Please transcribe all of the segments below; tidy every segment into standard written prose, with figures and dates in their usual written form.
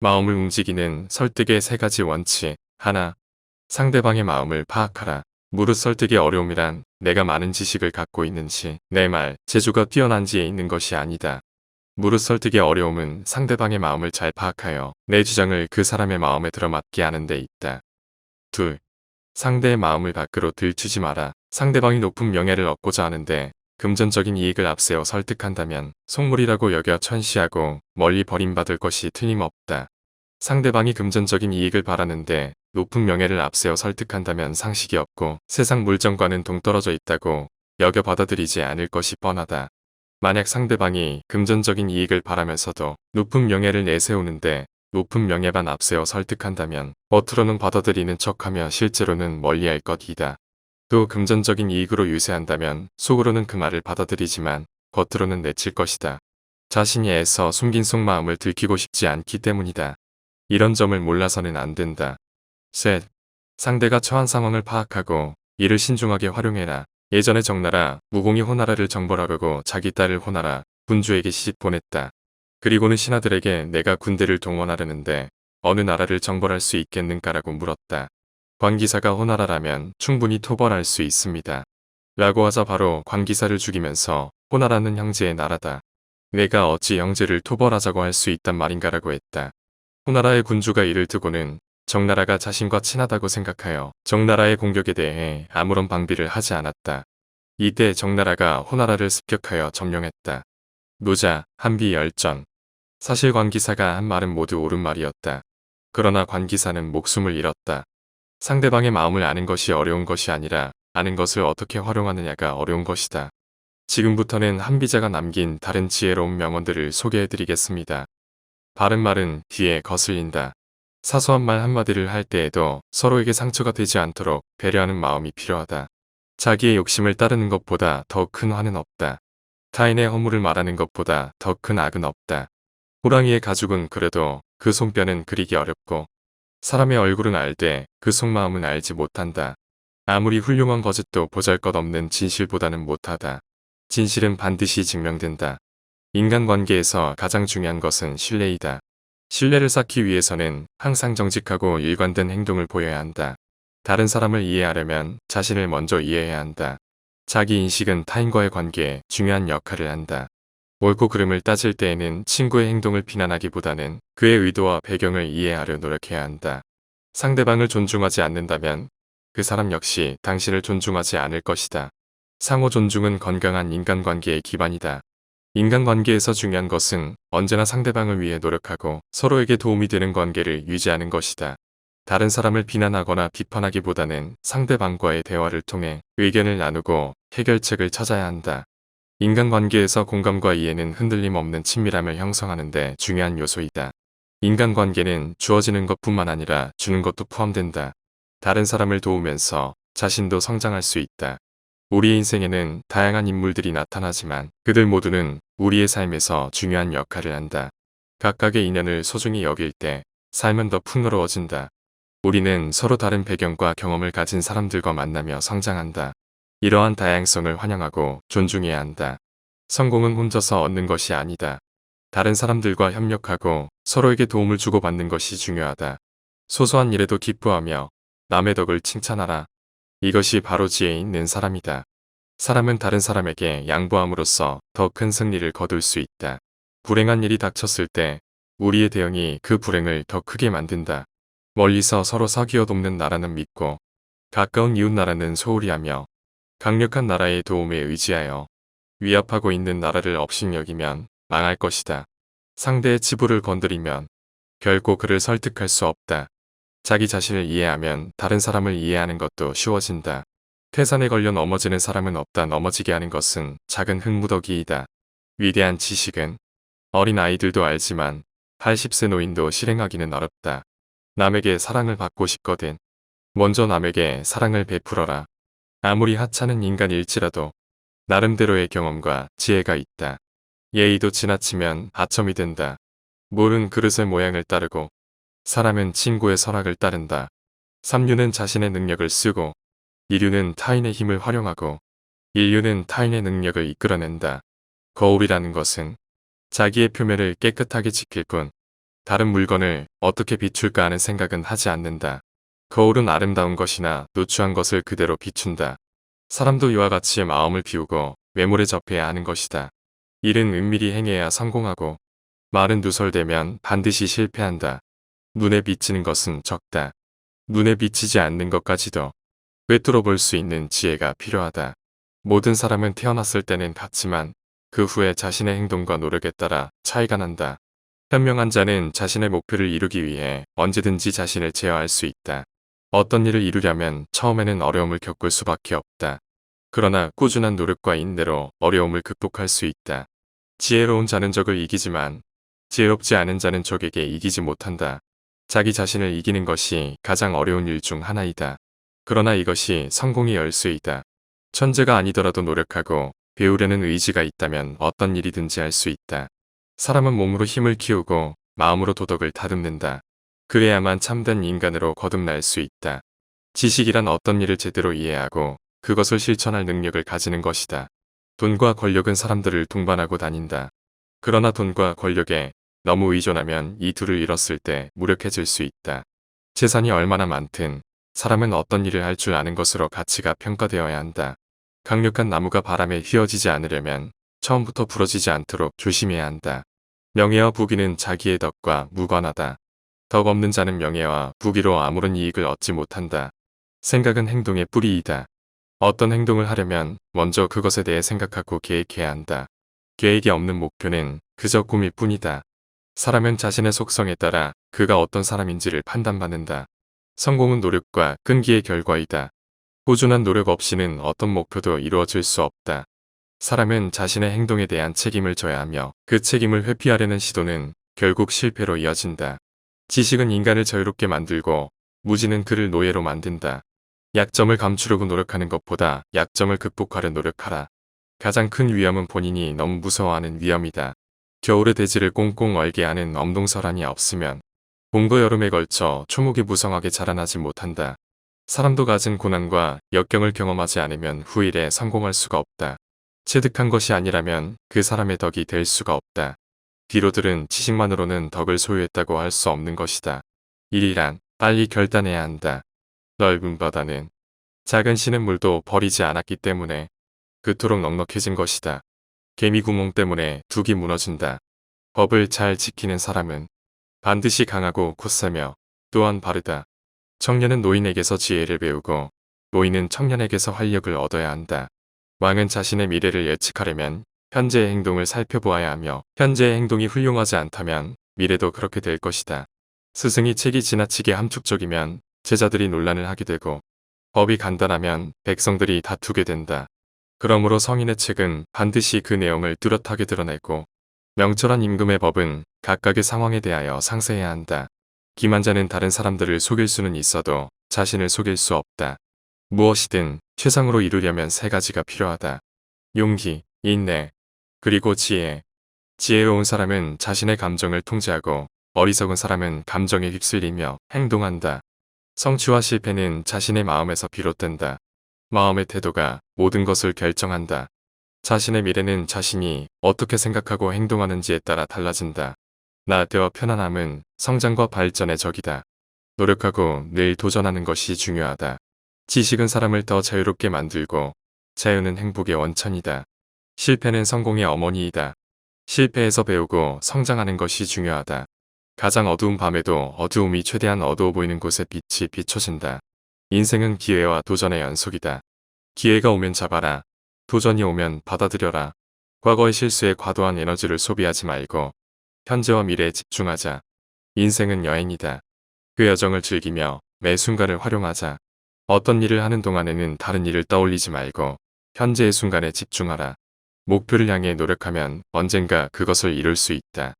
마음을 움직이는 설득의 세 가지 원칙. 하나, 상대방의 마음을 파악하라. 무릇 설득의 어려움이란 내가 많은 지식을 갖고 있는지, 내 말, 재주가 뛰어난지에 있는 것이 아니다. 무릇 설득의 어려움은 상대방의 마음을 잘 파악하여 내 주장을 그 사람의 마음에 들어맞게 하는 데 있다. 둘, 상대의 마음을 밖으로 들추지 마라. 상대방이 높은 명예를 얻고자 하는데 금전적인 이익을 앞세워 설득한다면 속물이라고 여겨 천시하고 멀리 버림받을 것이 틀림없다. 상대방이 금전적인 이익을 바라는데 높은 명예를 앞세워 설득한다면 상식이 없고 세상 물정과는 동떨어져 있다고 여겨 받아들이지 않을 것이 뻔하다. 만약 상대방이 금전적인 이익을 바라면서도 높은 명예를 내세우는데 높은 명예만 앞세워 설득한다면 겉으로는 받아들이는 척하며 실제로는 멀리할 것이다. 또 금전적인 이익으로 유세한다면 속으로는 그 말을 받아들이지만 겉으로는 내칠 것이다. 자신이 애써 숨긴 속마음을 들키고 싶지 않기 때문이다. 이런 점을 몰라서는 안 된다. 셋. 상대가 처한 상황을 파악하고 이를 신중하게 활용해라. 예전에 정나라 무공이 호나라를 정벌하려고 자기 딸을 호나라 군주에게 시집 보냈다. 그리고는 신하들에게 내가 군대를 동원하려는데 어느 나라를 정벌할 수 있겠는가라고 물었다. 관기사가 호나라라면 충분히 토벌할 수 있습니다. 라고 하자 바로 관기사를 죽이면서 호나라는 형제의 나라다. 내가 어찌 형제를 토벌하자고 할 수 있단 말인가라고 했다. 호나라의 군주가 이를 듣고는 정나라가 자신과 친하다고 생각하여 정나라의 공격에 대해 아무런 방비를 하지 않았다. 이때 정나라가 호나라를 습격하여 점령했다. 노자, 한비 열전. 사실 관기사가 한 말은 모두 옳은 말이었다. 그러나 관기사는 목숨을 잃었다. 상대방의 마음을 아는 것이 어려운 것이 아니라 아는 것을 어떻게 활용하느냐가 어려운 것이다. 지금부터는 한비자가 남긴 다른 지혜로운 명언들을 소개해드리겠습니다. 바른 말은 귀에 거슬린다. 사소한 말 한마디를 할 때에도 서로에게 상처가 되지 않도록 배려하는 마음이 필요하다. 자기의 욕심을 따르는 것보다 더 큰 화는 없다. 타인의 허물을 말하는 것보다 더 큰 악은 없다. 호랑이의 가죽은 그래도 그 손뼈는 그리기 어렵고 사람의 얼굴은 알되 그 속마음은 알지 못한다. 아무리 훌륭한 거짓도 보잘것없는 진실보다는 못하다. 진실은 반드시 증명된다. 인간관계에서 가장 중요한 것은 신뢰이다. 신뢰를 쌓기 위해서는 항상 정직하고 일관된 행동을 보여야 한다. 다른 사람을 이해하려면 자신을 먼저 이해해야 한다. 자기 인식은 타인과의 관계에 중요한 역할을 한다. 옳고 그름을 따질 때에는 친구의 행동을 비난하기보다는 그의 의도와 배경을 이해하려 노력해야 한다. 상대방을 존중하지 않는다면 그 사람 역시 당신을 존중하지 않을 것이다. 상호 존중은 건강한 인간관계의 기반이다. 인간관계에서 중요한 것은 언제나 상대방을 위해 노력하고 서로에게 도움이 되는 관계를 유지하는 것이다. 다른 사람을 비난하거나 비판하기보다는 상대방과의 대화를 통해 의견을 나누고 해결책을 찾아야 한다. 인간관계에서 공감과 이해는 흔들림 없는 친밀함을 형성하는 데 중요한 요소이다. 인간관계는 주어지는 것뿐만 아니라 주는 것도 포함된다. 다른 사람을 도우면서 자신도 성장할 수 있다. 우리의 인생에는 다양한 인물들이 나타나지만 그들 모두는 우리의 삶에서 중요한 역할을 한다. 각각의 인연을 소중히 여길 때 삶은 더 풍요로워진다. 우리는 서로 다른 배경과 경험을 가진 사람들과 만나며 성장한다. 이러한 다양성을 환영하고 존중해야 한다. 성공은 혼자서 얻는 것이 아니다. 다른 사람들과 협력하고 서로에게 도움을 주고받는 것이 중요하다. 소소한 일에도 기뻐하며 남의 덕을 칭찬하라. 이것이 바로 지혜 있는 사람이다. 사람은 다른 사람에게 양보함으로써 더 큰 승리를 거둘 수 있다. 불행한 일이 닥쳤을 때 우리의 대응이 그 불행을 더 크게 만든다. 멀리서 서로 사귀어 돕는 나라는 믿고 가까운 이웃 나라는 소홀히 하며 강력한 나라의 도움에 의지하여 위압하고 있는 나라를 업신여기면 망할 것이다. 상대의 치부를 건드리면 결코 그를 설득할 수 없다. 자기 자신을 이해하면 다른 사람을 이해하는 것도 쉬워진다. 태산에 걸려 넘어지는 사람은 없다. 넘어지게 하는 것은 작은 흙무더기이다. 위대한 지식은 어린 아이들도 알지만 80세 노인도 실행하기는 어렵다. 남에게 사랑을 받고 싶거든 먼저 남에게 사랑을 베풀어라. 아무리 하찮은 인간일지라도 나름대로의 경험과 지혜가 있다. 예의도 지나치면 하첨이 된다. 물은 그릇의 모양을 따르고 사람은 친구의 설악을 따른다. 삼류는 자신의 능력을 쓰고 이류는 타인의 힘을 활용하고 인류는 타인의 능력을 이끌어낸다. 거울이라는 것은 자기의 표면을 깨끗하게 지킬 뿐 다른 물건을 어떻게 비출까 하는 생각은 하지 않는다. 거울은 아름다운 것이나 누추한 것을 그대로 비춘다. 사람도 이와 같이 마음을 비우고 외모에 접해야 하는 것이다. 일은 은밀히 행해야 성공하고 말은 누설되면 반드시 실패한다. 눈에 비치는 것은 적다. 눈에 비치지 않는 것까지도 꿰뚫어 볼 수 있는 지혜가 필요하다. 모든 사람은 태어났을 때는 같지만 그 후에 자신의 행동과 노력에 따라 차이가 난다. 현명한 자는 자신의 목표를 이루기 위해 언제든지 자신을 제어할 수 있다. 어떤 일을 이루려면 처음에는 어려움을 겪을 수밖에 없다. 그러나 꾸준한 노력과 인내로 어려움을 극복할 수 있다. 지혜로운 자는 적을 이기지만 지혜롭지 않은 자는 적에게 이기지 못한다. 자기 자신을 이기는 것이 가장 어려운 일 중 하나이다. 그러나 이것이 성공의 열쇠이다. 천재가 아니더라도 노력하고 배우려는 의지가 있다면 어떤 일이든지 할 수 있다. 사람은 몸으로 힘을 키우고 마음으로 도덕을 다듬는다. 그래야만 참된 인간으로 거듭날 수 있다. 지식이란 어떤 일을 제대로 이해하고 그것을 실천할 능력을 가지는 것이다. 돈과 권력은 사람들을 동반하고 다닌다. 그러나 돈과 권력에 너무 의존하면 이 둘을 잃었을 때 무력해질 수 있다. 재산이 얼마나 많든 사람은 어떤 일을 할 줄 아는 것으로 가치가 평가되어야 한다. 강력한 나무가 바람에 휘어지지 않으려면 처음부터 부러지지 않도록 조심해야 한다. 명예와 부귀는 자기의 덕과 무관하다. 덕 없는 자는 명예와 부귀로 아무런 이익을 얻지 못한다. 생각은 행동의 뿌리이다. 어떤 행동을 하려면 먼저 그것에 대해 생각하고 계획해야 한다. 계획이 없는 목표는 그저 꿈일 뿐이다. 사람은 자신의 속성에 따라 그가 어떤 사람인지를 판단받는다. 성공은 노력과 끈기의 결과이다. 꾸준한 노력 없이는 어떤 목표도 이루어질 수 없다. 사람은 자신의 행동에 대한 책임을 져야 하며 그 책임을 회피하려는 시도는 결국 실패로 이어진다. 지식은 인간을 자유롭게 만들고 무지는 그를 노예로 만든다. 약점을 감추려고 노력하는 것보다 약점을 극복하려 노력하라. 가장 큰 위험은 본인이 너무 무서워하는 위험이다. 겨울의 대지를 꽁꽁 얼게 하는 엄동설한이 없으면 봄과 여름에 걸쳐 초목이 무성하게 자라나지 못한다. 사람도 가진 고난과 역경을 경험하지 않으면 후일에 성공할 수가 없다. 체득한 것이 아니라면 그 사람의 덕이 될 수가 없다. 뒤로들은 지식만으로는 덕을 소유했다고 할 수 없는 것이다. 일이란 빨리 결단해야 한다. 넓은 바다는 작은 시냇물도 버리지 않았기 때문에 그토록 넉넉해진 것이다. 개미 구멍 때문에 둑이 무너진다. 법을 잘 지키는 사람은 반드시 강하고 굳세며 또한 바르다. 청년은 노인에게서 지혜를 배우고 노인은 청년에게서 활력을 얻어야 한다. 왕은 자신의 미래를 예측하려면 현재의 행동을 살펴보아야 하며 현재의 행동이 훌륭하지 않다면 미래도 그렇게 될 것이다. 스승이 책이 지나치게 함축적이면 제자들이 논란을 하게 되고 법이 간단하면 백성들이 다투게 된다. 그러므로 성인의 책은 반드시 그 내용을 뚜렷하게 드러내고 명철한 임금의 법은 각각의 상황에 대하여 상세해야 한다. 기만자는 다른 사람들을 속일 수는 있어도 자신을 속일 수 없다. 무엇이든 최상으로 이루려면 세 가지가 필요하다. 용기, 인내, 그리고 지혜. 지혜로운 사람은 자신의 감정을 통제하고 어리석은 사람은 감정에 휩쓸리며 행동한다. 성취와 실패는 자신의 마음에서 비롯된다. 마음의 태도가 모든 것을 결정한다. 자신의 미래는 자신이 어떻게 생각하고 행동하는지에 따라 달라진다. 나태와 편안함은 성장과 발전의 적이다. 노력하고 늘 도전하는 것이 중요하다. 지식은 사람을 더 자유롭게 만들고 자유는 행복의 원천이다. 실패는 성공의 어머니이다. 실패에서 배우고 성장하는 것이 중요하다. 가장 어두운 밤에도 어두움이 최대한 어두워 보이는 곳에 빛이 비춰진다. 인생은 기회와 도전의 연속이다. 기회가 오면 잡아라. 도전이 오면 받아들여라. 과거의 실수에 과도한 에너지를 소비하지 말고 현재와 미래에 집중하자. 인생은 여행이다. 그 여정을 즐기며 매 순간을 활용하자. 어떤 일을 하는 동안에는 다른 일을 떠올리지 말고 현재의 순간에 집중하라. 목표를 향해 노력하면 언젠가 그것을 이룰 수 있다.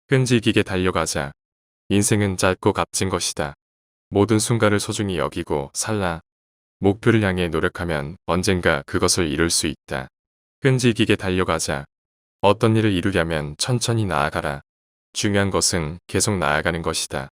끈질기게 달려가자. 인생은 짧고 값진 것이다. 모든 순간을 소중히 여기고 살라. 목표를 향해 노력하면 언젠가 그것을 이룰 수 있다. 끈질기게 달려가자. 어떤 일을 이루려면 천천히 나아가라. 중요한 것은 계속 나아가는 것이다.